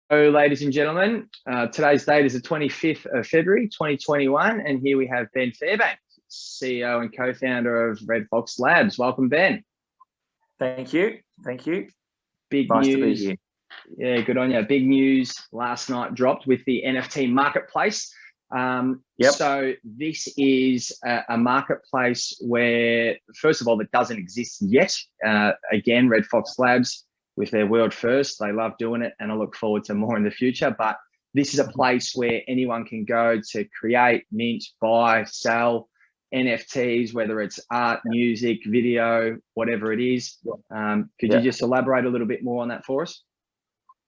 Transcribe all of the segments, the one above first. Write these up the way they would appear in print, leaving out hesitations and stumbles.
Hello, ladies and gentlemen. Today's date is the 25th of February, 2021, and here we have Ben Fairbank, CEO and co-founder of RedFOX Labs. Welcome, Ben. Thank you. Thank you. Big nice news. To be here. Yeah, good on you. Big news last night dropped with the NFT marketplace. So this is a marketplace where, first of all, it doesn't exist yet. Again, RedFOX Labs, with their world first, they love doing it, and I look forward to more in the future. But this is a place where anyone can go to create, mint, buy, sell NFTs, whether it's art, music, video, whatever it is. Could you just elaborate a little bit more on that for us?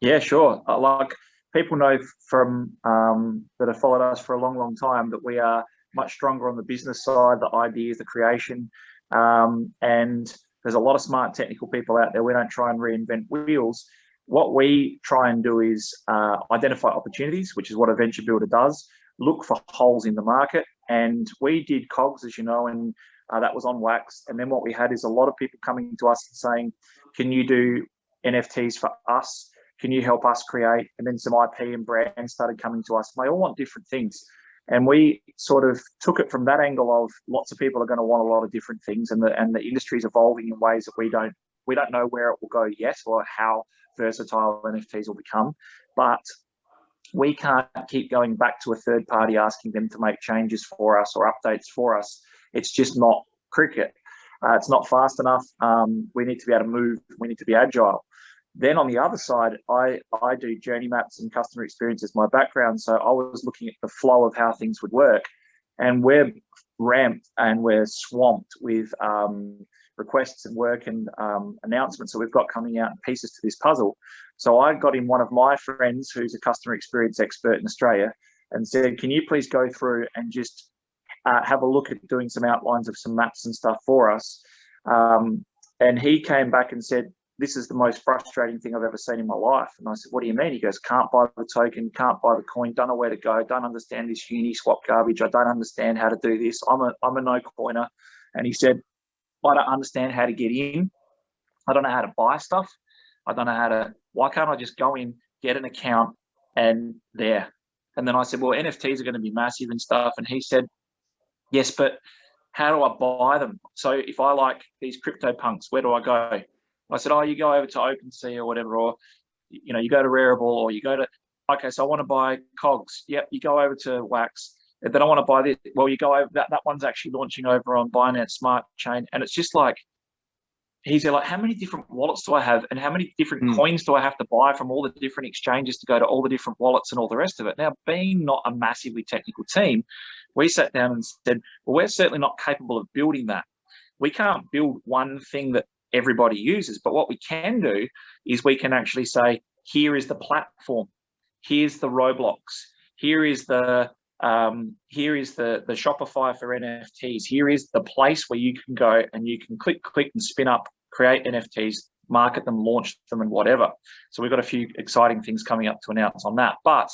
Yeah, sure. Like people know from that have followed us for a long, long time that we are much stronger on the business side, the ideas, the creation, and there's a lot of smart technical people out there. We don't try and reinvent wheels. What we try and do is identify opportunities, which is what a venture builder does, look for holes in the market. And we did COGS, as you know, and that was on wax. And then what we had is a lot of people coming to us and saying, can you do NFTs for us? Can you help us create? And then some IP and brands started coming to us. And they all want different things. And we sort of took it from that angle of lots of people are going to want a lot of different things, and the industry is evolving in ways that we don't know where it will go yet, or how versatile NFTs will become. But we can't keep going back to a third party asking them to make changes for us or updates for us. It's just not cricket. It's not fast enough. We need to be able to move. We need to be agile. Then on the other side, I do journey maps and customer experience as my background. So I was looking at the flow of how things would work. And we're ramped and we're swamped with requests and work and announcements that we've got coming out and pieces to this puzzle. So I got in one of my friends who's a customer experience expert in Australia and said, can you please go through and just have a look at doing some outlines of some maps and stuff for us? And he came back and said, this is the most frustrating thing I've ever seen in my life. And I said, what do you mean? He goes, can't buy the token, can't buy the coin, don't know where to go, don't understand this Uniswap garbage, I don't understand how to do this, I'm a no coiner. And he said, I don't understand how to get in, I don't know how to buy stuff, I don't know how to, why can't I just go in, get an account, and there? And then I said, well, NFTs are going to be massive and stuff. And he said, yes, but how do I buy them? So if I like these crypto punks, where do I go? I said, oh, you go over to OpenSea or whatever, or, you know, you go to Rarible, or you go to, okay, so I want to buy COGS. Yep, you go over to Wax. And then I want to buy this. Well, you go over, that one's actually launching over on Binance Smart Chain. And it's just like, he's like, how many different wallets do I have? And how many different coins do I have to buy from all the different exchanges to go to all the different wallets and all the rest of it? Now, being not a massively technical team, we sat down and said, well, we're certainly not capable of building that. We can't build one thing that everybody uses, but what we can do is we can actually say, here is the platform, here's the Roblox, here is the Shopify for NFTs, here is the place where you can go and you can click and spin up, create NFTs, market them, launch them, and whatever. So we've got a few exciting things coming up to announce on that, but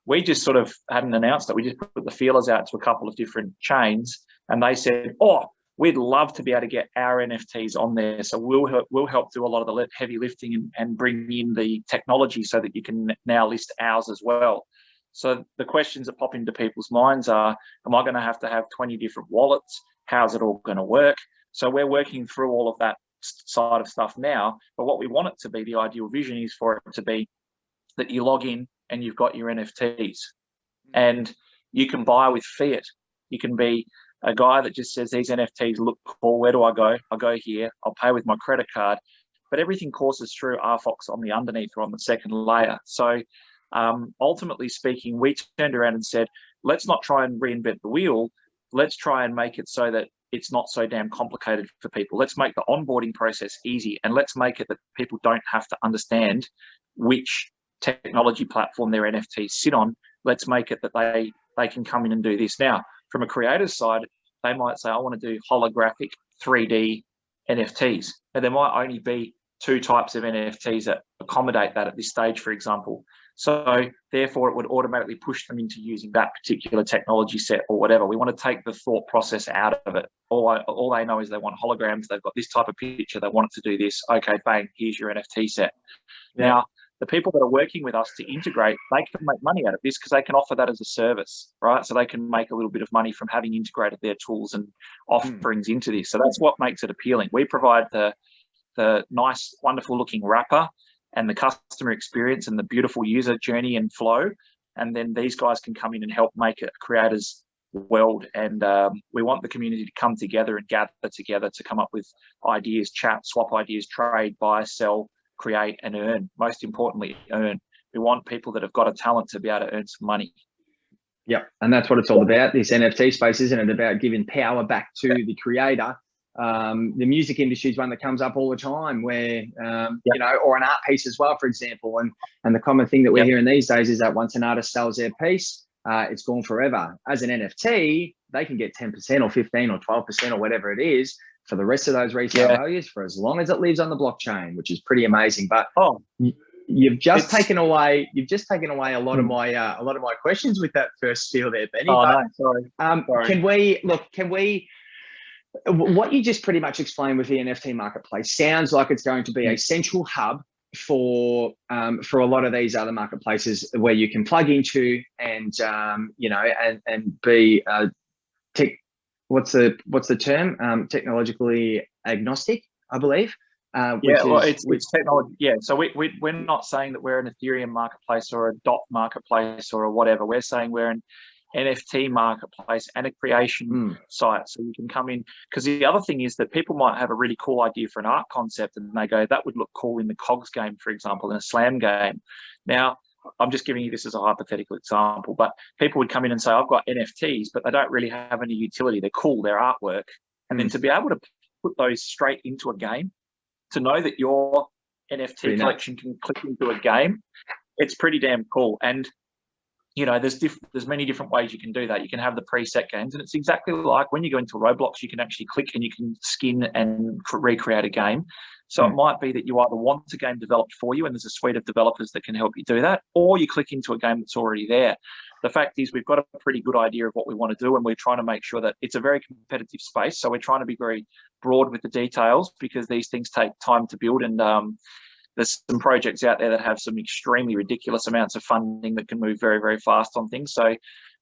we just sort of hadn't announced it. We just put the feelers out to a couple of different chains, and they said, oh, we'd love to be able to get our NFTs on there. So we'll help do a lot of the heavy lifting and bring in the technology so that you can now list ours as well. So the questions that pop into people's minds are, am I going to have 20 different wallets? How's it all going to work? So we're working through all of that side of stuff now. But what we want it to be, the ideal vision is for it to be that you log in and you've got your NFTs and you can buy with fiat. You can be a guy that just says, these NFTs look cool, where do I go? I'll go here, I'll pay with my credit card. But everything courses through RFOX on the underneath or on the second layer. So ultimately speaking, we turned around and said, let's not try and reinvent the wheel. Let's try and make it so that it's not so damn complicated for people. Let's make the onboarding process easy, and let's make it that people don't have to understand which technology platform their NFTs sit on. Let's make it that they can come in and do this. Now, from a creator's side, they might say, I want to do holographic 3D NFTs. And there might only be 2 types of NFTs that accommodate that at this stage, for example. So therefore, it would automatically push them into using that particular technology set or whatever. We want to take the thought process out of it. All they know is they want holograms. They've got this type of picture. They want it to do this. Okay, bang, here's your NFT set. Yeah. Now, the people that are working with us to integrate, they can make money out of this because they can offer that as a service, right? So they can make a little bit of money from having integrated their tools and offerings into this. So that's what makes it appealing. We provide the nice, wonderful looking wrapper and the customer experience and the beautiful user journey and flow. And then these guys can come in and help make it a creator's world. And we want the community to come together and gather together to come up with ideas, chat, swap ideas, trade, buy, sell, create, and earn. Most importantly, earn. We want people that have got a talent to be able to earn some money. Yep, and that's what it's all about. This NFT space, isn't it? About giving power back to the creator. The music industry is one that comes up all the time where, you know, or an art piece as well, for example. And the common thing that we're hearing these days is that once an artist sells their piece, it's gone forever. As an NFT, they can get 10% or 15 or 12% or whatever it is for the rest of those resale values for as long as it lives on the blockchain, which is pretty amazing. But you've just taken away a lot of my questions with that first spiel there, Benny. Sorry. Can we what you just pretty much explained with the NFT marketplace sounds like it's going to be a central hub for a lot of these other marketplaces where you can plug into and you know, and be what's the term? Technologically agnostic, I believe. It's technology. Yeah, so we're not saying that we're an Ethereum marketplace or a DOT marketplace or a whatever. We're saying we're an NFT marketplace and a creation site. So you can come in, because the other thing is that people might have a really cool idea for an art concept and they go, that would look cool in the COGS game, for example, in a slam game. Now, I'm just giving you this as a hypothetical example, but people would come in and say, I've got NFTs, but they don't really have any utility. They're cool, they're artwork. And then to be able to put those straight into a game, to know that your NFT collection can click into a game, it's pretty damn cool. And you know, there's many different ways you can do that. You can have the preset games, and it's exactly like when you go into Roblox, you can actually click and you can skin and recreate a game. So it might be that you either want a game developed for you and there's a suite of developers that can help you do that, or you click into a game that's already there. The fact is we've got a pretty good idea of what we want to do, and we're trying to make sure that it's a very competitive space. So we're trying to be very broad with the details because these things take time to build, and there's some projects out there that have some extremely ridiculous amounts of funding that can move very, very fast on things. So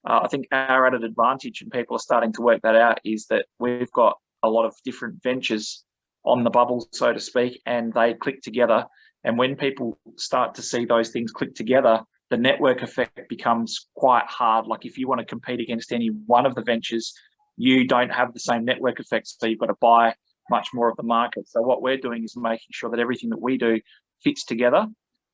I think our added advantage, and people are starting to work that out, is that we've got a lot of different ventures on the bubble, so to speak, and they click together. And when people start to see those things click together, the network effect becomes quite hard. Like if you want to compete against any one of the ventures, you don't have the same network effect. So you've got to buy much more of the market. So what we're doing is making sure that everything that we do fits together,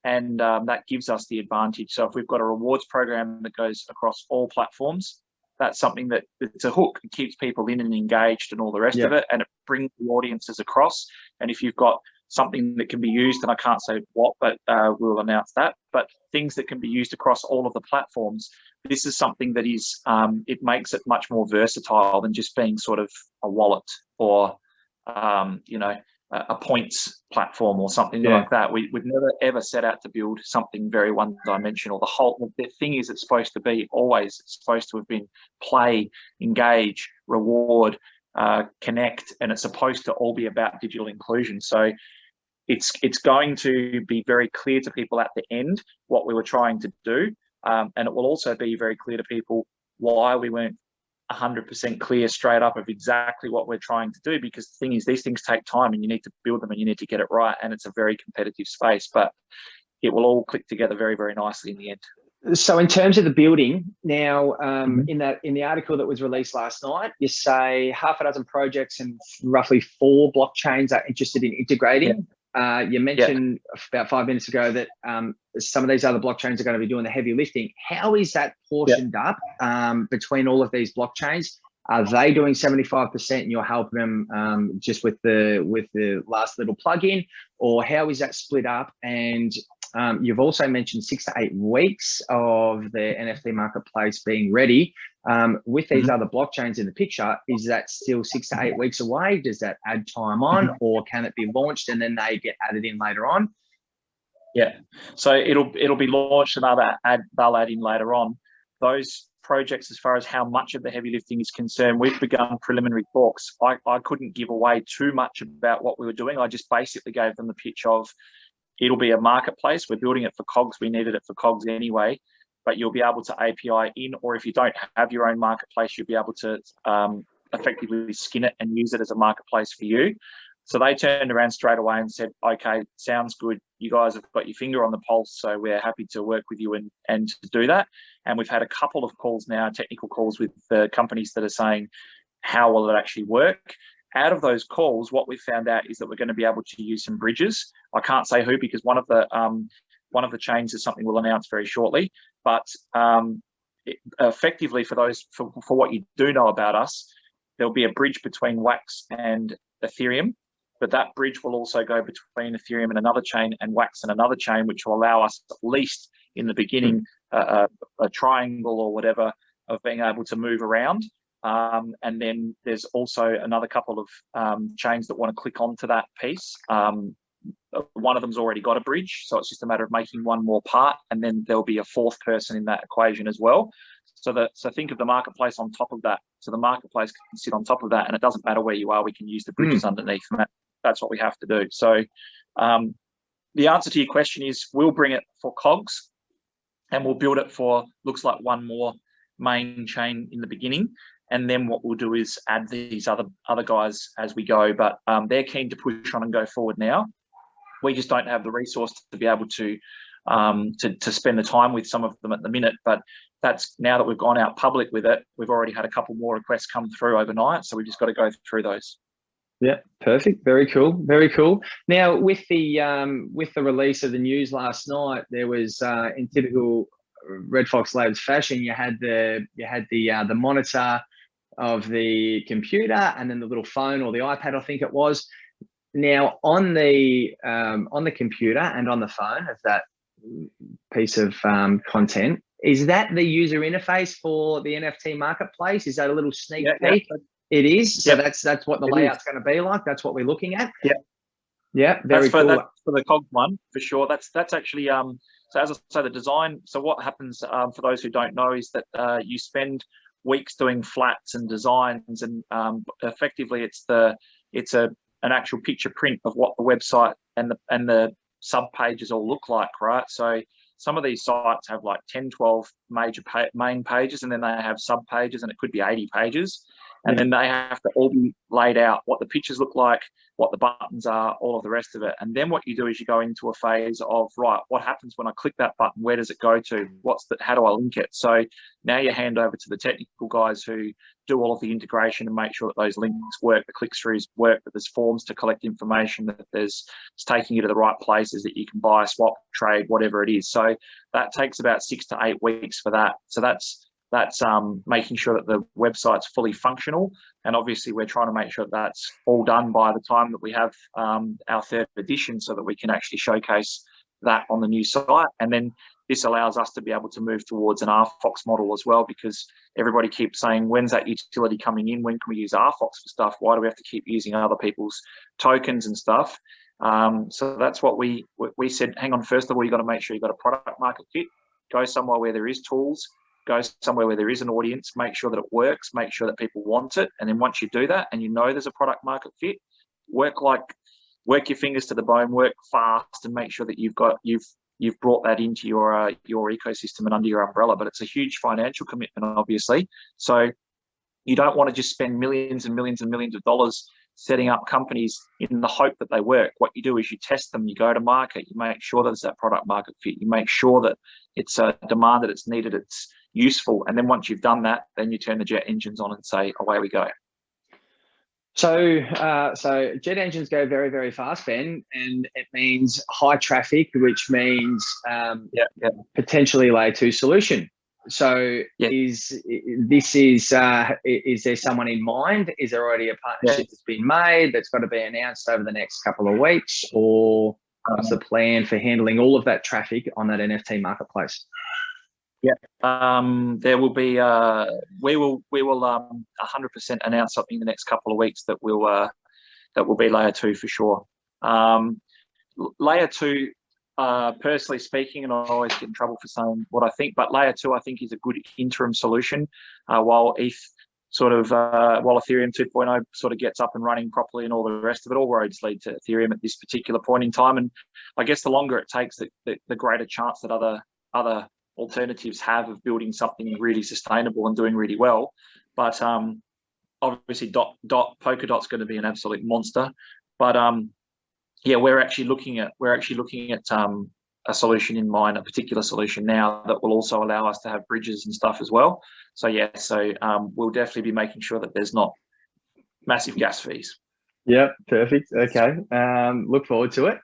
and that gives us the advantage. So if we've got a rewards program that goes across all platforms, that's something that it's a hook. It keeps people in and engaged and all the rest of it, and it brings the audiences across. And if you've got something that can be used, and I can't say what, but we'll announce that, but things that can be used across all of the platforms, this is something that is, it makes it much more versatile than just being sort of a wallet or you know, a points platform or something like that. We've never ever set out to build something very one-dimensional. The thing is, it's supposed to be always, it's supposed to have been play, engage, reward, connect, and it's supposed to all be about digital inclusion. So it's going to be very clear to people at the end what we were trying to do, and it will also be very clear to people why we weren't 100% clear straight up of exactly what we're trying to do, because the thing is, these things take time and you need to build them and you need to get it right, and it's a very competitive space, but it will all click together very, very nicely in the end. So in terms of the building now, in the article that was released last night, you say half a dozen projects and roughly 4 blockchains are interested in integrating. You mentioned about 5 minutes ago that some of these other blockchains are going to be doing the heavy lifting. How is that portioned up between all of these blockchains? Are they doing 75% and you're helping them just with the last little plug-in, or how is that split up? And you've also mentioned 6 to 8 weeks of the NFT marketplace being ready. With these other blockchains in the picture, is that still 6 to 8 weeks away? Does that add time on, or can it be launched and then they get added in later on? Yeah, so it'll be launched and they'll add in later on. Those projects, as far as how much of the heavy lifting is concerned, we've begun preliminary talks. I couldn't give away too much about what we were doing. I just basically gave them the pitch of, it'll be a marketplace. We're building it for cogs. We needed it for cogs anyway, but you'll be able to API in, or if you don't have your own marketplace, you'll be able to effectively skin it and use it as a marketplace for you. So they turned around straight away and said, okay, sounds good. You guys have got your finger on the pulse, so we're happy to work with you and to do that. And we've had a couple of calls now, technical calls with the companies that are saying, how will it actually work? Out of those calls, what we found out is that we're going to be able to use some bridges. I can't say who, because one of the chains is something we'll announce very shortly. But effectively, for what you do know about us, there'll be a bridge between Wax and Ethereum, but that bridge will also go between Ethereum and another chain and Wax and another chain, which will allow us, at least in the beginning, a triangle or whatever of being able to move around. And then there's also another couple of chains that want to click onto that piece. One of them's already got a bridge, so it's just a matter of making one more part, and then there'll be a fourth person in that equation as well. So think of the marketplace on top of that. So the marketplace can sit on top of that, and it doesn't matter where you are, we can use the bridges underneath, and that's what we have to do. So the answer to your question is, we'll bring it for cogs, and we'll build it for, looks like, one more main chain in the beginning. And then what we'll do is add these other guys as we go. But they're keen to push on and go forward now. We just don't have the resource to be able to spend the time with some of them at the minute. But that's, now that we've gone out public with it, we've already had a couple more requests come through overnight. So we've just got to go through those. Yeah, perfect. Very cool. Very cool. Now, with the release of the news last night, there was in typical RedFOX Labs fashion, you had the monitor of the computer, and then the little phone or the iPad, I think it was. Now on the computer and on the phone of that piece of content, is that the user interface for the NFT marketplace? Is that a little sneak peek? Yeah. It is. So that's what the layout's going to be like. That's what we're looking at. Yeah. Yeah. Very cool. That's for the COG one for sure. That's actually so as I say, the design. So what happens for those who don't know is that you spend weeks doing flats and designs, and effectively it's an actual picture print of what the website and the sub pages all look like, right? So some of these sites have like 10, 12 major main pages, and then they have sub pages, and it could be 80 pages. And then they have to all be laid out, what the pictures look like, what the buttons are, all of the rest of it. And then what you do is you go into a phase of, right, what happens when I click that button? Where does it go to? How do I link it? So now you hand over to the technical guys who do all of the integration and make sure that those links work, the click-throughs work, that there's forms to collect information, that it's taking you to the right places, that you can buy, swap, trade, whatever it is. So that takes about 6 to 8 weeks for that. So that's making sure that the website's fully functional, and obviously we're trying to make sure that that's all done by the time that we have our 3rd edition, so that we can actually showcase that on the new site. And then this allows us to be able to move towards an RFOX model as well, because everybody keeps saying, when's that utility coming in? When can we use RFOX for stuff? Why do we have to keep using other people's tokens and stuff? So that's what we said. Hang on, first of all, you've got to make sure you've got a product market fit. Go somewhere where there is tools. Go somewhere where there is an audience, make sure that it works, make sure that people want it. And then once you do that and you know there's a product market fit, work your fingers to the bone, work fast, and make sure that you've brought that into your ecosystem and under your umbrella. But it's a huge financial commitment, obviously. So you don't want to just spend millions and millions and millions of dollars setting up companies in the hope that they work. What you do is you test them, you go to market, you make sure that it's that product market fit, you make sure that it's a demand, that it's needed, it's useful. And then once you've done that, then you turn the jet engines on and say, away we go. So jet engines go very, very fast, Ben, and it means high traffic, which means potentially layer 2 solution. So is there someone in mind? Is there already a partnership that's been made that's got to be announced over the next couple of weeks, or what's the plan for handling all of that traffic on that NFT marketplace? There will be we will 100% announce something in the next couple of weeks that will be layer 2 for sure. Layer 2, personally speaking, and I always get in trouble for saying what I think, but layer 2 I think is a good interim solution while ETH sort of while Ethereum 2.0 sort of gets up and running properly and all the rest of it, all roads lead to Ethereum at this particular point in time. And I guess the longer it takes, the greater chance that other alternatives have of building something really sustainable and doing really well. But obviously Polkadot's going to be an absolute monster. But yeah, we're actually looking at a solution in mind, a particular solution now that will also allow us to have bridges and stuff as well. So yeah, we'll definitely be making sure that there's not massive gas fees. Yeah, perfect. Okay, look forward to it.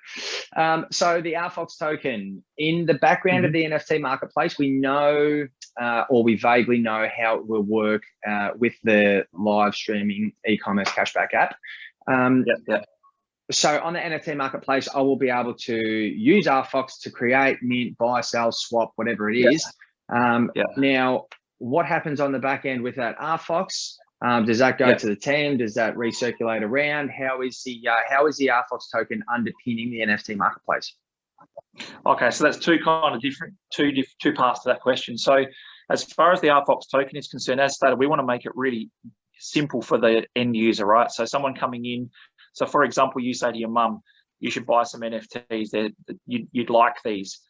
So the RFOX token, in the background of the NFT marketplace, we know, or we vaguely know how it will work with the live streaming e-commerce cashback app. So on the NFT marketplace, I will be able to use RFOX to create, mint, buy, sell, swap, whatever it is. Now, what happens on the back end with that RFOX? Does that go to the team? Does that recirculate around? How is the RFOX token underpinning the NFT marketplace? Okay, so that's two parts to that question. So as far as the RFOX token is concerned, as stated, we want to make it really simple for the end user, right? So someone coming in, so for example, you say to your mum, you should buy some NFTs, you'd like these.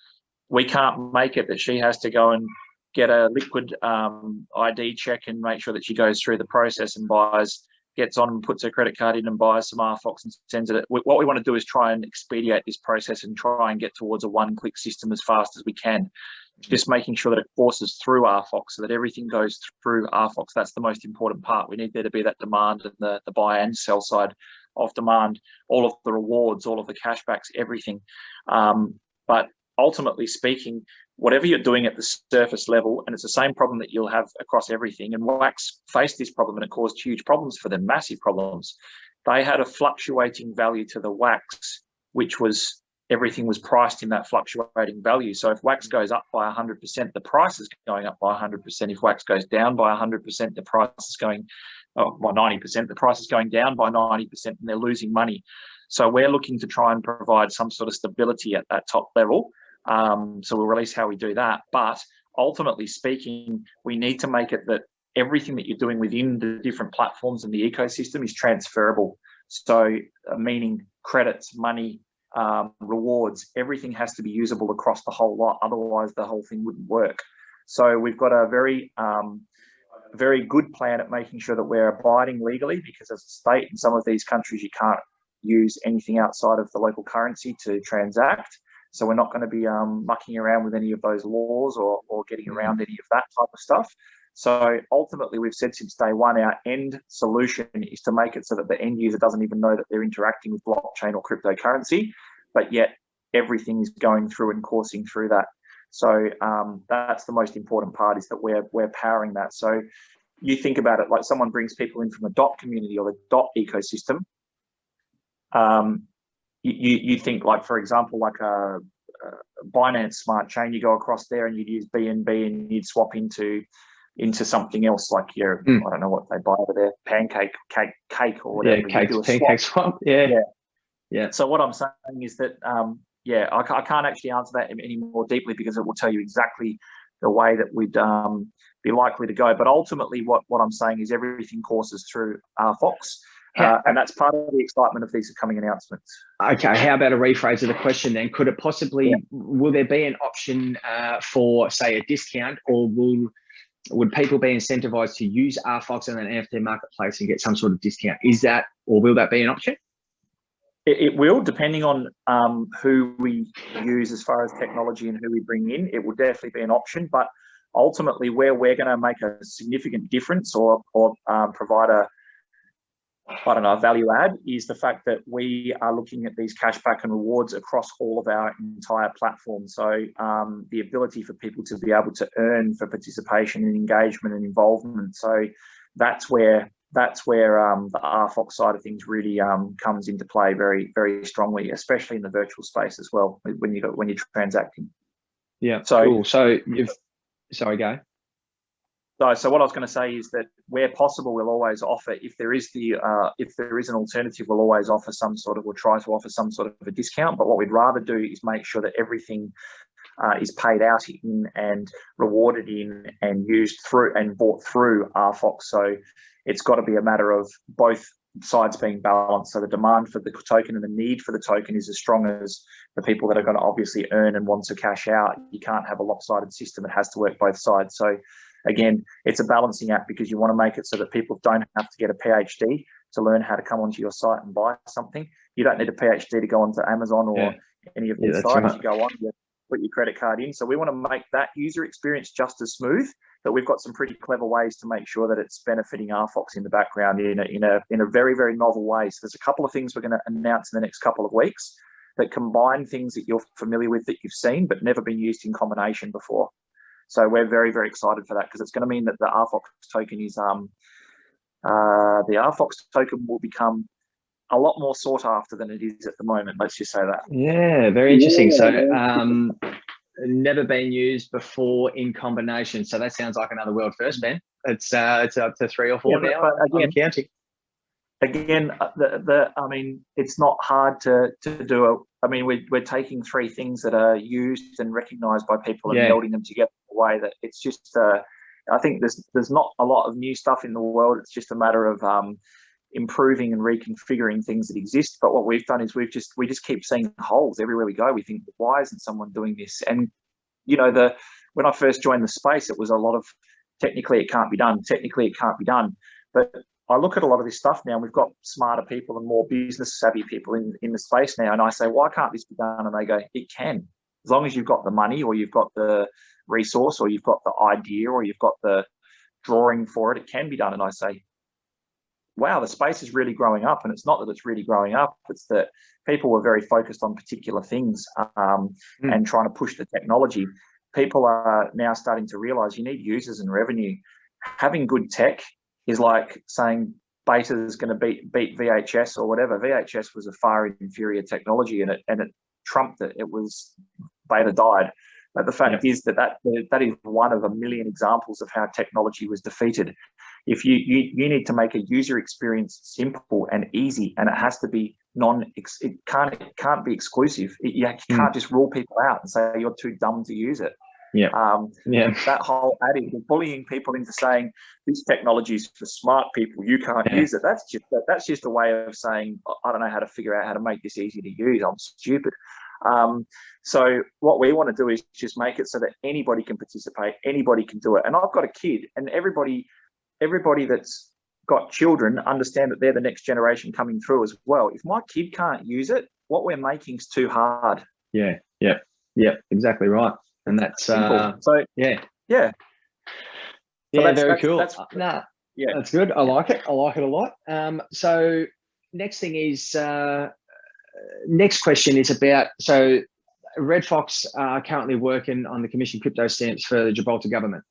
We can't make it that she has to go and get a liquid ID check and make sure that she goes through the process and gets on and puts her credit card in and buys some RFOX and sends it. What we want to do is try and expedite this process and try and get towards a one-click system as fast as we can. Just making sure that it courses through RFOX so that everything goes through RFOX. That's the most important part. We need there to be that demand and the buy and sell side of demand, all of the rewards, all of the cashbacks, everything. But ultimately speaking, whatever you're doing at the surface level, and it's the same problem that you'll have across everything, and Wax faced this problem and it caused huge problems for them, massive problems. They had a fluctuating value to the Wax, which was everything was priced in that fluctuating value. So if Wax goes up by 100%, the price is going up by 100%. If Wax goes down by 100%, the price is going by 90%. The price is going down by 90%, and they're losing money. So we're looking to try and provide some sort of stability at that top level. So we'll release how we do that. But ultimately speaking, we need to make it that everything that you're doing within the different platforms and the ecosystem is transferable. So meaning credits, money, rewards, everything has to be usable across the whole lot. Otherwise, the whole thing wouldn't work. So we've got a very good plan at making sure that we're abiding legally, because as a state in some of these countries, you can't use anything outside of the local currency to transact. So we're not going to be mucking around with any of those laws or getting around any of that type of stuff. So ultimately, we've said since day one, our end solution is to make it so that the end user doesn't even know that they're interacting with blockchain or cryptocurrency, but yet everything is going through and coursing through that. So that's the most important part, is that we're powering that. So you think about it like someone brings people in from the DOT community or the DOT ecosystem. You think like, for example, like a Binance Smart Chain, you go across there and you'd use BNB and you'd swap into something else, like your, I don't know what they buy over there, cake or whatever. Yeah, pancake swap. Yeah. So what I'm saying is that, I can't actually answer that any more deeply, because it will tell you exactly the way that we'd be likely to go. But ultimately, what I'm saying is everything courses through RFOX. And that's part of the excitement of these coming announcements. Okay, how about a rephrase of the question then? Could it possibly, will there be an option for, say, a discount, or would people be incentivized to use RFOX on an NFT marketplace and get some sort of discount? Is that, or will that be an option? It will, depending on who we use as far as technology and who we bring in. It will definitely be an option, but ultimately where we're going to make a significant difference or provide a value add is the fact that we are looking at these cashback and rewards across all of our entire platform. So the ability for people to be able to earn for participation and engagement and involvement. So that's where the RFOX side of things really comes into play very, very strongly, especially in the virtual space as well, when you're transacting. Yeah. So cool. Sorry, go. So what I was going to say is that where possible, we'll always offer, if there is an alternative, we'll always offer we'll try to offer some sort of a discount. But what we'd rather do is make sure that everything is paid out in and rewarded in and used through and bought through RFOX. So it's got to be a matter of both sides being balanced. So the demand for the token and the need for the token is as strong as the people that are going to obviously earn and want to cash out. You can't have a lopsided system. It has to work both sides. So again, it's a balancing act, because you want to make it so that people don't have to get a PhD to learn how to come onto your site and buy something. You don't need a PhD to go onto Amazon or any of these sites. Right. You go on, you put your credit card in. So we want to make that user experience just as smooth, but we've got some pretty clever ways to make sure that it's benefiting RFOX in the background in a very, very novel way. So there's a couple of things we're going to announce in the next couple of weeks that combine things that you're familiar with, that you've seen, but never been used in combination before. So we're very, very excited for that, because it's going to mean that the RFOX token is the RFOX token will become a lot more sought after than it is at the moment. Let's just say that. Yeah, very interesting. So never been used before in combination. So that sounds like another world first, Ben. It's up to 3 or 4 now. But again, I'm counting. Again, I mean, it's not hard to do. I mean, we're taking 3 things that are used and recognised by people and melding them together in a way that it's just. I think there's not a lot of new stuff in the world. It's just a matter of improving and reconfiguring things that exist. But what we've done is we just keep seeing holes everywhere we go. We think, why isn't someone doing this? And you know, when I first joined the space, it was a lot of technically it can't be done. Technically it can't be done. But I look at a lot of this stuff now, and we've got smarter people and more business savvy people in the space now. And I say, why can't this be done? And they go, it can. As long as you've got the money, or you've got the resource, or you've got the idea, or you've got the drawing for it, it can be done. And I say, wow, the space is really growing up. And it's not that it's really growing up, it's that people were very focused on particular things and trying to push the technology. People are now starting to realize you need users and revenue. Having good tech is like saying beta is going to beat VHS or whatever. VHS was a far inferior technology, and it trumped it. It was beta died. But the fact is that is one of a million examples of how technology was defeated. If you need to make a user experience simple and easy, and it has to be it can't be exclusive. You can't just rule people out and say you're too dumb to use it. That whole adage of bullying people into saying this technology is for smart people, you can't use it. That's just a way of saying, I don't know how to figure out how to make this easy to use. I'm stupid. So what we want to do is just make it so that anybody can participate, anybody can do it. And I've got a kid, and everybody that's got children understand that they're the next generation coming through as well. If my kid can't use it, what we're making is too hard. Yeah, exactly right. And that's very cool. That's good. I like it. I like it a lot. So next thing is next question is about, so RedFOX are currently working on the commission crypto stamps for the Gibraltar government.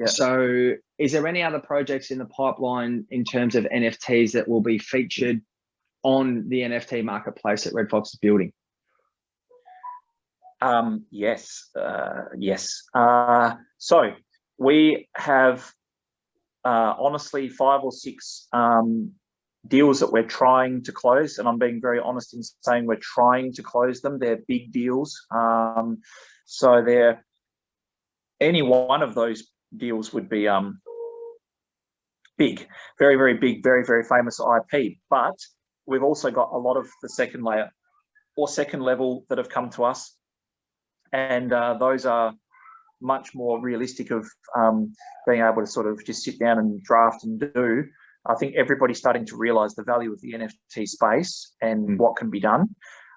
So is there any other projects in the pipeline in terms of NFTs that will be featured on the NFT marketplace that RedFOX is building? Yes. So we have honestly 5 or 6 deals that we're trying to close, and I'm being very honest in saying we're trying to close them. They're big deals. So any one of those deals would be big, very, very big, very, very famous IP. But we've also got a lot of the second layer or second level that have come to us. And those are much more realistic of being able to sort of just sit down and draft and do. I think everybody's starting to realize the value of the NFT space and what can be done.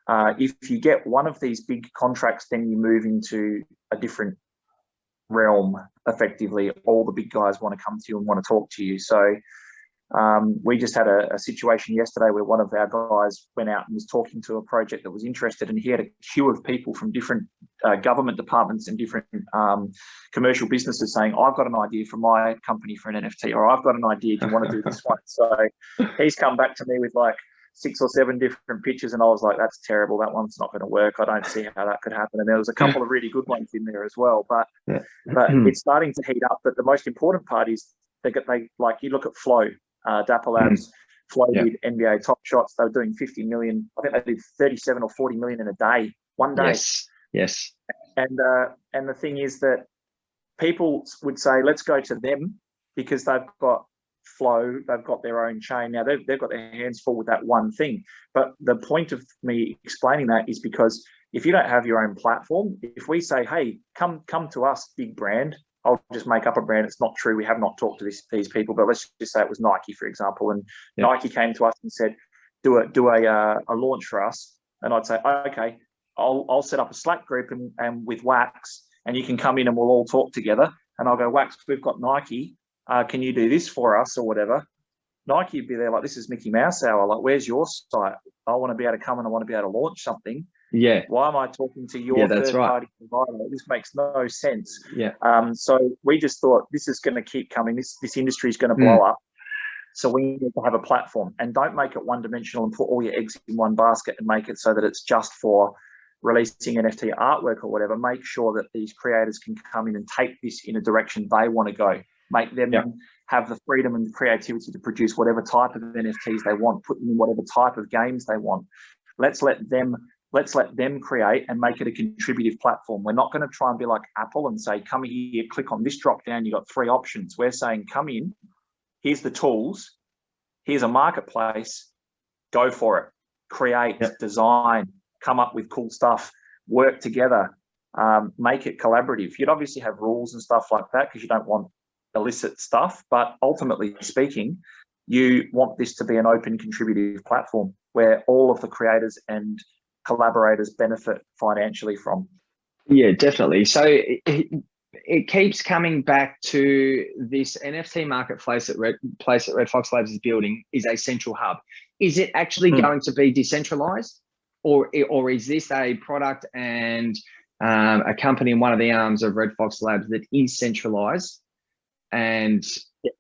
If you get one of these big contracts, then you move into a different realm. Effectively, all the big guys want to come to you and want to talk to you. So we just had a situation yesterday where one of our guys went out and was talking to a project that was interested, and he had a queue of people from different government departments and different commercial businesses saying, I've got an idea for my company for an NFT, or I've got an idea, do you want to do this one? So he's come back to me with like 6 or 7 different pitches, and I was like, that's terrible, that one's not going to work, I don't see how that could happen. And there was a couple of really good ones in there as well, but it's starting to heat up. But the most important part is they like, you look at Flow, Dapper Labs, Flow did NBA Top Shots. They were doing 50 million. I think they did 37 or 40 million in a day, one day. Yes. And the thing is that people would say, let's go to them because they've got flow, they've got their own chain. Now they've got their hands full with that one thing. But the point of me explaining that is because if you don't have your own platform, if we say, hey, come to us, big brand, I'll just make up a brand. It's not true. We have not talked to these people, but let's just say it was Nike, for example. And Nike came to us and said, do a launch for us. And I'd say, okay, I'll set up a Slack group and with Wax, and you can come in and we'll all talk together. And I'll go, Wax, we've got Nike. Can you do this for us or whatever? Nike would be there like, this is Mickey Mouse hour. Like, where's your site? I want to be able to come and I want to be able to launch something. Yeah. Why am I talking to your third-party provider? This makes no sense. Yeah. So we just thought this is going to keep coming. This industry is going to blow up. So we need to have a platform, and don't make it one-dimensional and put all your eggs in one basket and make it so that it's just for releasing NFT artwork or whatever. Make sure that these creators can come in and take this in a direction they want to go. Make them have the freedom and the creativity to produce whatever type of NFTs they want, put them in whatever type of games they want. Let's let them create and make it a contributive platform. We're not going to try and be like Apple and say, come here, click on this drop down, you've got 3 options. We're saying, come in, here's the tools, here's a marketplace, go for it. Create, design, come up with cool stuff, work together, make it collaborative. You'd obviously have rules and stuff like that because you don't want illicit stuff, but ultimately speaking, you want this to be an open contributive platform where all of the creators and collaborators benefit financially from. Yeah, definitely. So it keeps coming back to this NFT marketplace that RedFOX Labs is building is a central hub. Is it actually going to be decentralized, or is this a product and a company in one of the arms of RedFOX Labs that is centralized, and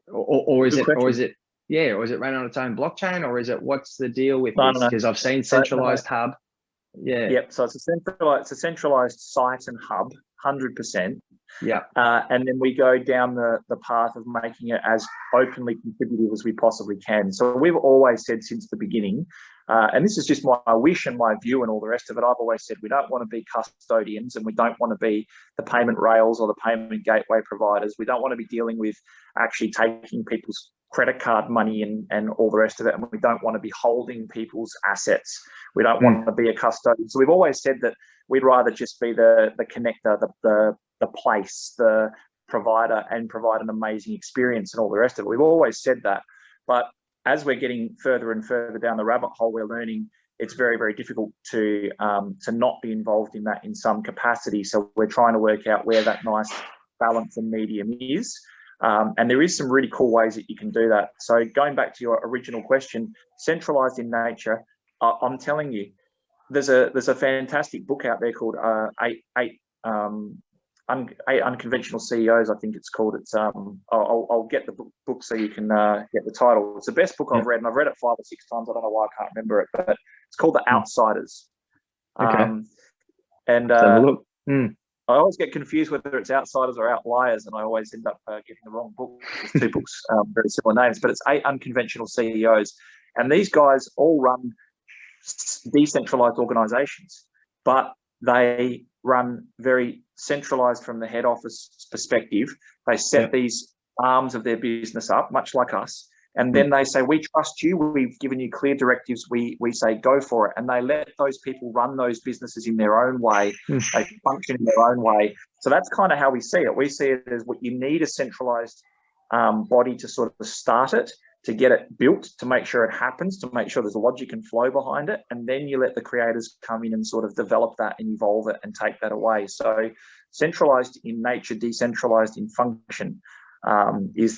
or is it run on its own blockchain, or is it, what's the deal with this? Because I've seen centralized hub. Yeah. Yep. So it's a centralized site and hub, 100%. Yeah. And then we go down the path of making it as openly contributive as we possibly can. So we've always said since the beginning, and this is just my wish and my view and all the rest of it, I've always said we don't want to be custodians and we don't want to be the payment rails or the payment gateway providers. We don't want to be dealing with actually taking people's credit card money and all the rest of it. And we don't want to be holding people's assets. We don't want to be a custodian. So we've always said that we'd rather just be the connector, the place, the provider, and provide an amazing experience and all the rest of it. We've always said that. But as we're getting further and further down the rabbit hole, we're learning it's very, very difficult to not be involved in that in some capacity. So we're trying to work out where that nice balance and medium is. And there is some really cool ways that you can do that. So going back to your original question, centralized in nature, I'm telling you, there's a fantastic book out there called Eight Unconventional CEOs, I think it's called. It's I'll get the book so you can get the title. It's the best book I've read, and I've read it 5 or 6 times. I don't know why I can't remember it, but it's called The Outsiders. Okay. And Let's have a look. I always get confused whether it's Outsiders or Outliers, and I always end up getting the wrong book. There's 2 books, very similar names, but it's 8 Unconventional CEOs. And these guys all run decentralized organizations, but they run very centralized from the head office perspective. They set these arms of their business up, much like us, and then they say, we trust you, we've given you clear directives, we say go for it, and they let those people run those businesses in their own way. They function in their own way. So that's kind of how we see it. We see it as what you need, a centralized body to sort of start it, to get it built, to make sure it happens, to make sure there's logic and flow behind it, and then you let the creators come in and sort of develop that and evolve it and take that away. So centralized in nature, decentralized in function is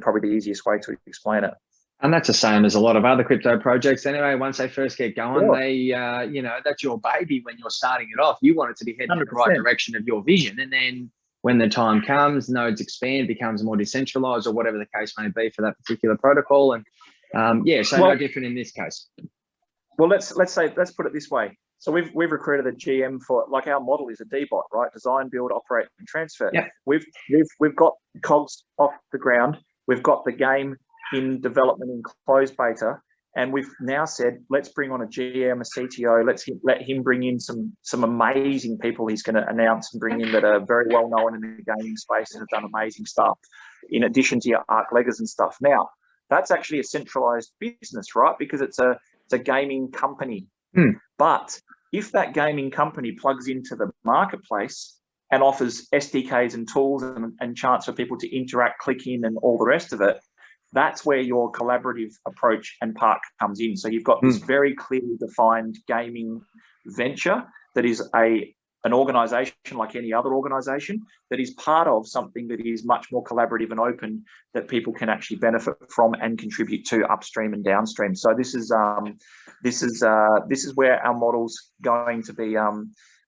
probably the easiest way to explain it. And that's the same as a lot of other crypto projects anyway. Once they first get going, they that's your baby when you're starting it off. You want it to be heading in the right direction of your vision, and then when the time comes, nodes expand, becomes more decentralized, or whatever the case may be for that particular protocol. And no different in this case. Well, let's put it this way. So we've recruited a GM for, like, our model is a DBOT, right? Design, build, operate, and transfer. Yeah. We've got cogs off the ground. We've got the game in development in closed beta, And we've now said, let's bring on a GM, a CTO. Let him bring in some amazing people he's going to announce and bring in that are very well known in the gaming space and have done amazing stuff, in addition to your Arc Leggers and stuff. Now, that's actually a centralized business, right? Because it's a gaming company. But if that gaming company plugs into the marketplace and offers SDKs and tools and chance for people to interact, click in, and all the rest of it, that's where your collaborative approach and part comes in. So you've got this very clearly defined gaming venture that is an organization like any other organization that is part of something that is much more collaborative and open, that people can actually benefit from and contribute to upstream and downstream. So this is where our model's going to be.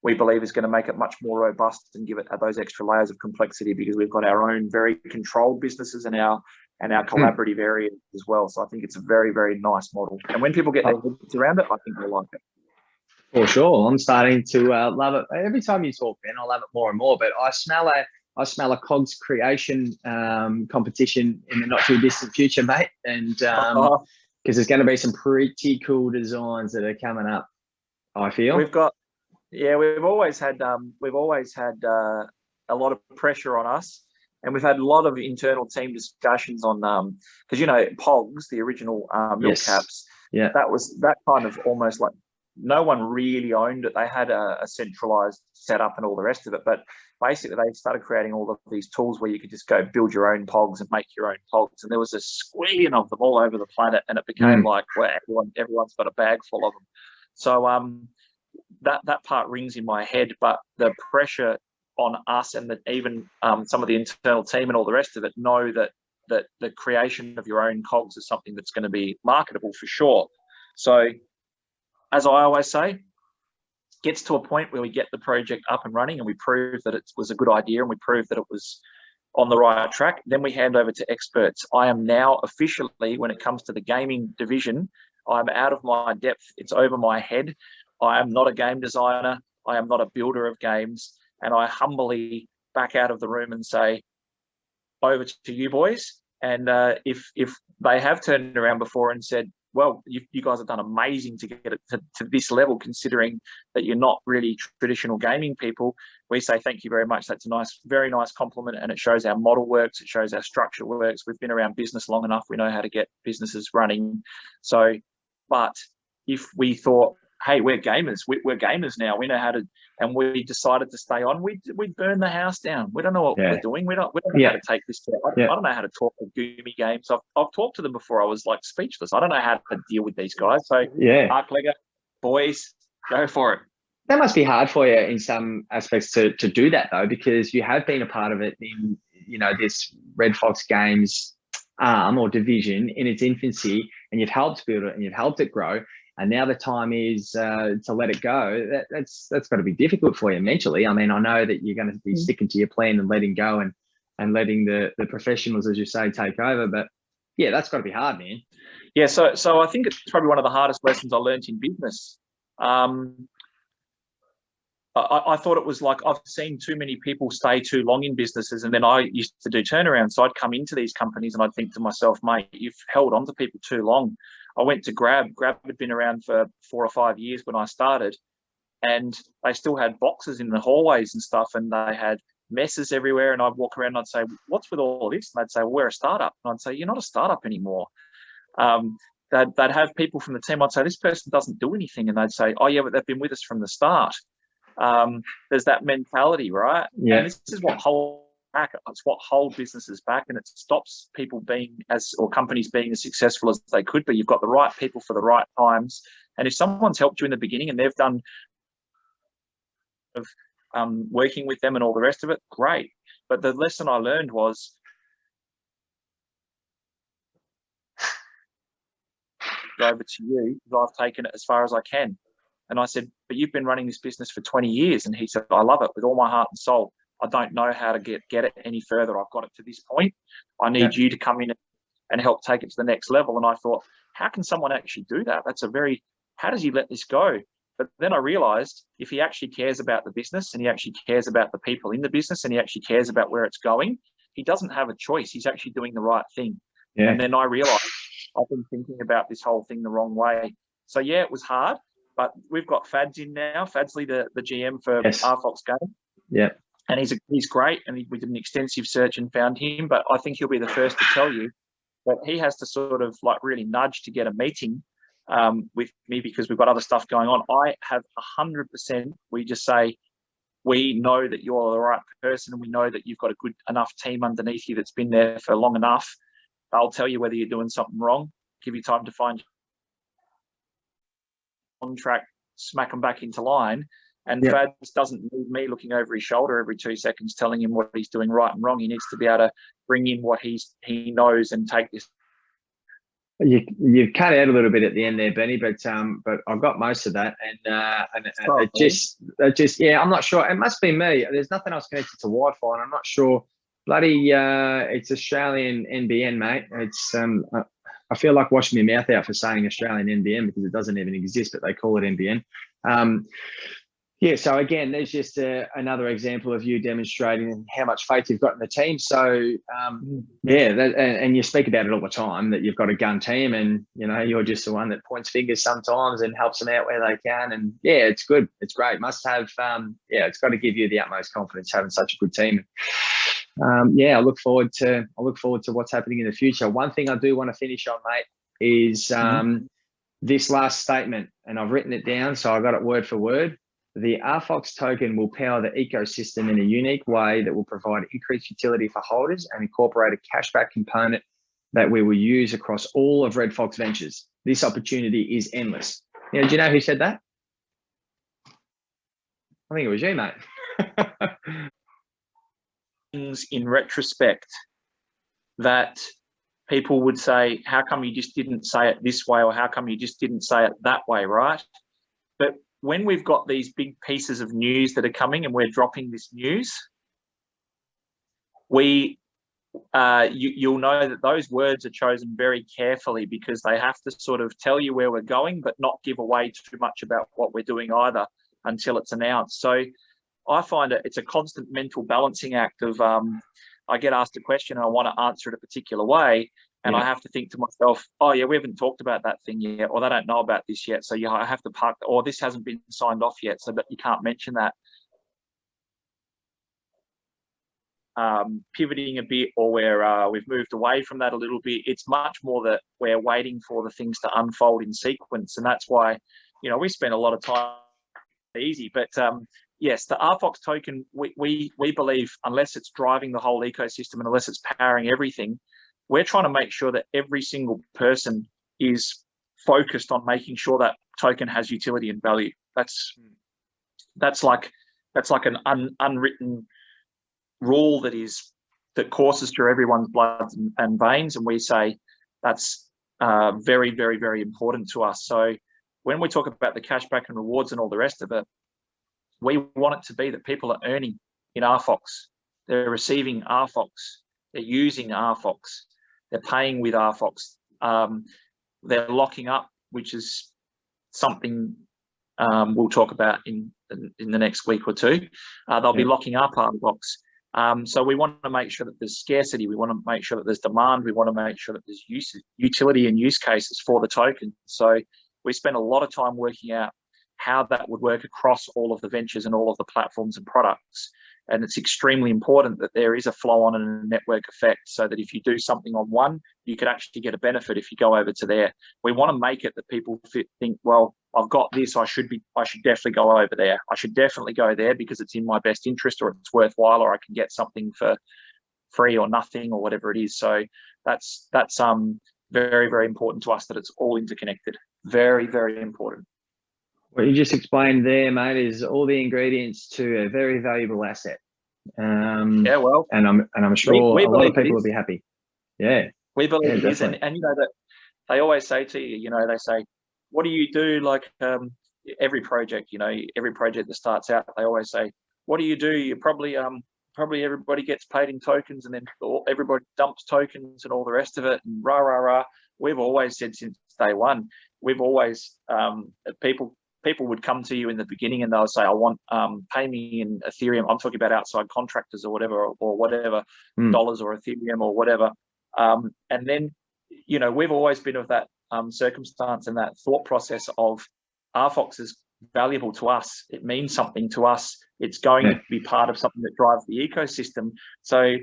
We believe is going to make it much more robust and give it those extra layers of complexity, because we've got our own very controlled businesses and our collaborative area as well. So I think it's a very, very nice model. And when people get their heads around it, I think they'll like it. For sure. I'm starting to love it. Every time you talk, Ben, I love it more and more. But I smell a COGS creation competition in the not too distant future, mate. And because there's going to be some pretty cool designs that are coming up, I feel. We've always had a lot of pressure on us. And we've had a lot of internal team discussions on, because, POGs, the original milk caps, that kind of almost like no one really owned it. They had a centralized setup and all the rest of it. But basically, they started creating all of these tools where you could just go build your own POGs and make your own POGs. And there was a squillion of them all over the planet. And it became like, well, everyone's got a bag full of them. So that part rings in my head. But the pressure on us and that even some of the internal team and all the rest of it know that the creation of your own COGS is something that's going to be marketable for sure. So as I always say, gets to a point where we get the project up and running and we prove that it was a good idea and we prove that it was on the right track, then we hand over to experts. I am now officially, when it comes to the gaming division, I'm out of my depth. It's over my head. I am not a game designer. I am not a builder of games. And I humbly back out of the room and say, over to you boys. And if they have turned around before and said, well, you guys have done amazing to get it to this level, considering that you're not really traditional gaming people, we say thank you very much. That's a very nice compliment, and it shows our model works. It shows our structure works. We've been around business long enough. We know how to get businesses running. So, but if we thought, hey, we're gamers. We're gamers now. We know how to, and we decided to stay on. We burn the house down. We don't know what we're doing. We don't know how to take this to. I don't know how to talk to Goomy Games. I've talked to them before. I was like speechless. I don't know how to deal with these guys. So Arc Legger, boys, go for it. That must be hard for you in some aspects to do that though, because you have been a part of it in this RedFOX Games arm or division in its infancy, and you've helped build it and you've helped it grow. And now the time is to let it go. That's got to be difficult for you mentally. I mean, I know that you're going to be sticking to your plan and letting go and letting the professionals, as you say, take over. But yeah, that's got to be hard, man. Yeah. So I think it's probably one of the hardest lessons I learned in business. I thought it was like I've seen too many people stay too long in businesses, and then I used to do turnarounds. So I'd come into these companies and I'd think to myself, mate, you've held on to people too long. I went to Grab. Grab had been around for 4 or 5 years when I started, and they still had boxes in the hallways and stuff, and they had messes everywhere. And I'd walk around and I'd say, what's with all this? And they'd say, well, we're a startup. And I'd say, you're not a startup anymore. They'd have people from the team. I'd say, this person doesn't do anything. And they'd say, oh, yeah, but they've been with us from the start. There's that mentality, right? Yeah. And this is what holds back. It's what holds businesses back, and it stops people being or companies being as successful as they could be. You've got the right people for the right times, and if someone's helped you in the beginning and they've done working with them and all the rest of it, great. But the lesson I learned was over to you, because I've taken it as far as I can. And I said, but you've been running this business for 20 years. And he said, I love it with all my heart and soul. I don't know how to get it any further. I've got it to this point. I need you to come in and help take it to the next level. And I thought, how can someone actually do that? How does he let this go? But then I realized if he actually cares about the business and he actually cares about the people in the business and he actually cares about where it's going, he doesn't have a choice. He's actually doing the right thing. Yeah. And then I realized I've been thinking about this whole thing the wrong way. So yeah, it was hard, but we've got Fads in now. Fadsley, the GM for RFOX Game. Yeah. And he's great, and we did an extensive search and found him, but I think he'll be the first to tell you that he has to sort of like really nudge to get a meeting with me, because we've got other stuff going on. I have 100%, we just say, we know that you're the right person, and we know that you've got a good enough team underneath you that's been there for long enough. I'll tell you whether you're doing something wrong, give you time to find contract, smack them back into line. And Fads doesn't need me looking over his shoulder every 2 seconds telling him what he's doing right and wrong. He needs to be able to bring in what he knows and take this. You've cut out a little bit at the end there, Benny, but I've got most of that, and it just I'm not sure. It must be me. There's nothing else connected to Wi-Fi, and I'm not sure. Bloody, it's Australian NBN, mate. It's I feel like washing my mouth out for saying Australian NBN because it doesn't even exist, but they call it NBN. Yeah, so again, there's just another example of you demonstrating how much faith you've got in the team. So, and you speak about it all the time, that you've got a gun team, and, you know, you're just the one that points fingers sometimes and helps them out where they can. And yeah, it's good. It's great. Must have, it's got to give you the utmost confidence having such a good team. I look forward to what's happening in the future. One thing I do want to finish on, mate, is this last statement, and I've written it down, so I got it word for word. The RFOX token will power the ecosystem in a unique way that will provide increased utility for holders and incorporate a cashback component that we will use across all of RedFOX ventures. This opportunity is endless. Now, do you know who said that? I think it was you, mate. Things in retrospect that people would say, how come you just didn't say it this way, or how come you just didn't say it that way, right? But when we've got these big pieces of news that are coming and we're dropping this news, you'll know that those words are chosen very carefully, because they have to sort of tell you where we're going, but not give away too much about what we're doing either until it's announced. So I find it's a constant mental balancing act of, I get asked a question and I want to answer it a particular way. And I have to think to myself, oh yeah, we haven't talked about that thing yet, or they don't know about this yet. So I have to park, or this hasn't been signed off yet, so that you can't mention that. Pivoting a bit, or where we've moved away from that a little bit. It's much more that we're waiting for the things to unfold in sequence. And that's why, you know, we spend a lot of time easy. But yes, the RFOX token, we believe, unless it's driving the whole ecosystem and unless it's powering everything, we're trying to make sure that every single person is focused on making sure that token has utility and value. That's like an unwritten rule that courses through everyone's blood and veins, and we say that's very, very, very important to us. So when we talk about the cashback and rewards and all the rest of it, we want it to be that people are earning in RFOX, they're receiving RFOX, they're using RFOX, they're paying with RFOX, they're locking up, which is something we'll talk about in the next week or two. They'll be locking up RFOX. So we want to make sure that there's scarcity. We want to make sure that there's demand. We want to make sure that there's utility and use cases for the token. So we spend a lot of time working out how that would work across all of the ventures and all of the platforms and products. And it's extremely important that there is a flow on and a network effect, so that if you do something on one, you could actually get a benefit if you go over to there. We want to make it that people think, well, I've got this, I should definitely go over there. I should definitely go there because it's in my best interest, or it's worthwhile, or I can get something for free or nothing, or whatever it is. So that's very, very important to us, that it's all interconnected. Very, very important. What you just explained there, mate, is all the ingredients to a very valuable asset. And I'm sure a lot of people will be happy. Yeah, we believe it is, and you know that they always say to you, they say, what do you do? Like every project, every project that starts out, they always say, what do you do? You probably everybody gets paid in tokens, and then everybody dumps tokens and all the rest of it, and rah rah rah. We've always said since day one, we've always people would come to you in the beginning and they'll say, I want pay me in Ethereum. I'm talking about outside contractors or whatever, dollars or Ethereum or whatever. And then you know, we've always been of that circumstance and that thought process of RFOX is valuable to us. It means something to us. It's going to be part of something that drives the ecosystem. So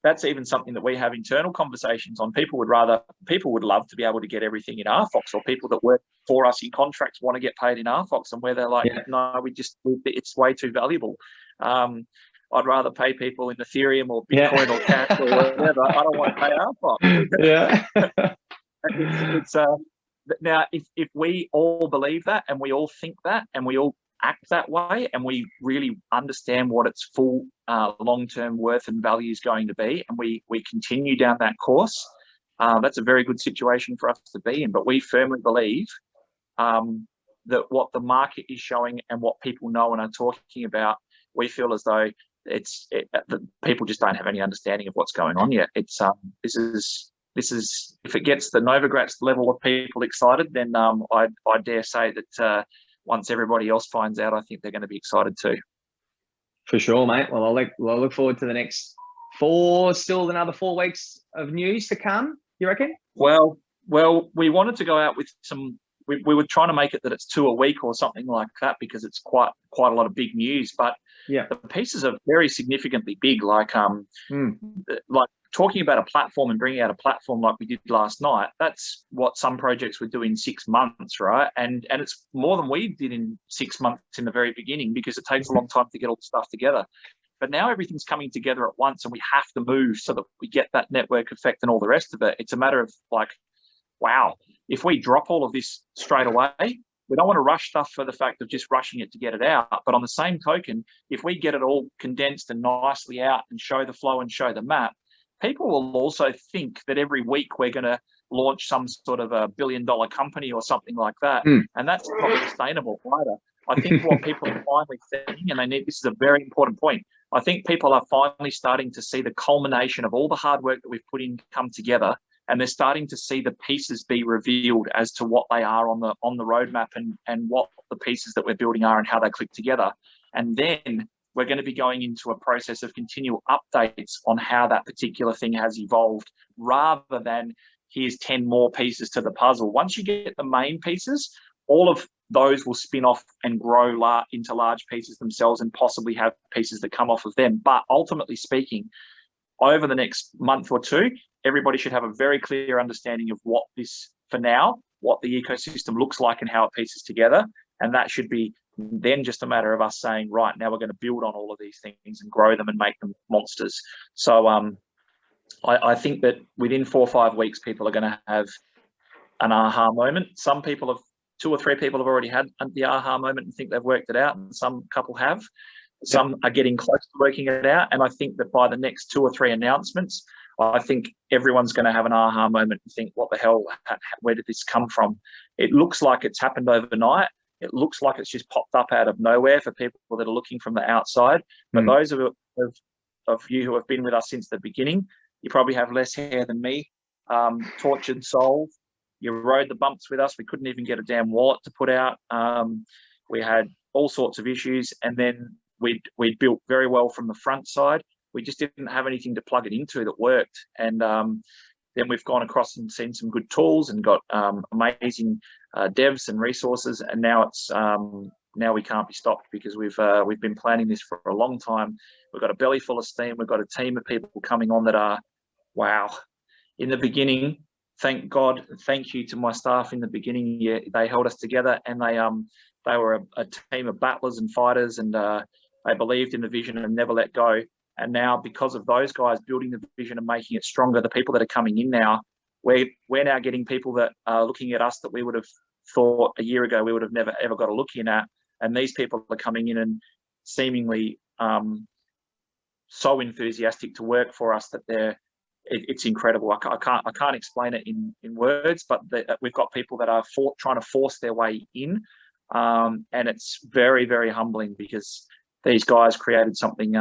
that's even something that we have internal conversations on. People would love to be able to get everything in RFOX, or people that work for us in contracts want to get paid in RFOX, and where they're like, no, it's way too valuable. I'd rather pay people in Ethereum or Bitcoin or cash or whatever. I don't want to pay RFOX. Now, if we all believe that, and we all think that, and we all act that way, and we really understand what its full long-term worth and value is going to be, and we continue down that course, that's a very good situation for us to be in. But we firmly believe that what the market is showing and what people know and are talking about, we feel as though people just don't have any understanding of what's going on yet. This is if it gets the Novogratz level of people excited, then I dare say that once everybody else finds out, I think they're going to be excited too. For sure, mate. Well, I'll look forward to the next still another 4 weeks of news to come, you reckon? Well, we wanted to go out with some. We were trying to make it that it's 2 a week or something like that, because it's quite a lot of big news. But the pieces are very significantly big. Like talking about a platform and bringing out a platform like we did last night. That's what some projects would do in 6 months, right? And it's more than we did in 6 months in the very beginning, because it takes a long time to get all the stuff together. But now everything's coming together at once, and we have to move so that we get that network effect and all the rest of it. It's a matter of like, wow, if we drop all of this straight away, we don't want to rush stuff for the fact of just rushing it to get it out. But on the same token, if we get it all condensed and nicely out and show the flow and show the map, people will also think that every week we're going to launch some sort of $1 billion company or something like that. And that's not sustainable either. I think what people are finally seeing, and this is a very important point, I think people are finally starting to see the culmination of all the hard work that we've put in come together, and they're starting to see the pieces be revealed as to what they are on the roadmap, and what the pieces that we're building are and how they click together. And then we're going to be going into a process of continual updates on how that particular thing has evolved, rather than here's 10 more pieces to the puzzle. Once you get the main pieces, all of those will spin off and grow into large pieces themselves, and possibly have pieces that come off of them. But ultimately speaking, over the next month or two, everybody should have a very clear understanding of what the ecosystem looks like and how it pieces together. And that should be then just a matter of us saying, right, now we're going to build on all of these things and grow them and make them monsters. So I think that within 4 or 5 weeks, people are going to have an aha moment. Some people have, 2 or 3 people have already had the aha moment and think they've worked it out, and some couple have. Some are getting close to working it out. And I think that by the next 2 or 3 announcements, I think everyone's going to have an aha moment and think, what the hell, where did this come from? It looks like it's happened overnight. It looks like it's just popped up out of nowhere for people that are looking from the outside. But those of you who have been with us since the beginning, you probably have less hair than me, tortured soul. You rode the bumps with us. We couldn't even get a damn wallet to put out. We had all sorts of issues. And then we'd built very well from the front side. We just didn't have anything to plug it into that worked. And then we've gone across and seen some good tools and got amazing devs and resources. And now it's now we can't be stopped, because we've been planning this for a long time. We've got a belly full of steam. We've got a team of people coming on that are, wow. In the beginning, thank God, thank you to my staff in the beginning. Yeah, they held us together, and they were a team of battlers and fighters, and they believed in the vision and never let go. And now, because of those guys building the vision and making it stronger, the people that are coming in now, we're now getting people that are looking at us that we would have thought a year ago we would have never ever got a look in at. And these people are coming in and seemingly so enthusiastic to work for us that it's incredible. I can't explain it in words, but we've got people that are trying to force their way in, and it's very, very humbling, because these guys created something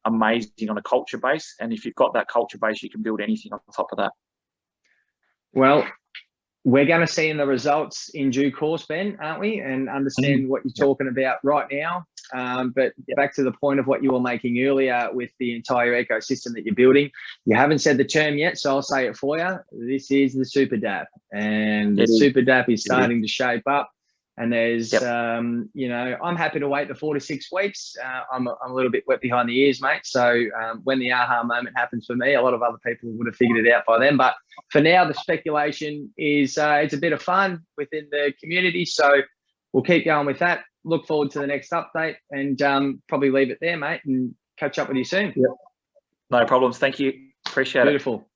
amazing on a culture base. And if you've got that culture base, you can build anything on top of that. Well, we're going to see in the results in due course, Ben, aren't we? And understand what you're talking about right now. But back to the point of what you were making earlier with the entire ecosystem that you're building, you haven't said the term yet, so I'll say it for you. This is the Super DApp, and the Super DApp is starting to shape up. And there's, you know, I'm happy to wait the 4 to 6 weeks. I'm a little bit wet behind the ears, mate. So when the aha moment happens for me, a lot of other people would have figured it out by then. But for now, the speculation is it's a bit of fun within the community. So we'll keep going with that. Look forward to the next update, and probably leave it there, mate, and catch up with you soon. No problems. Thank you. Appreciate it. Beautiful.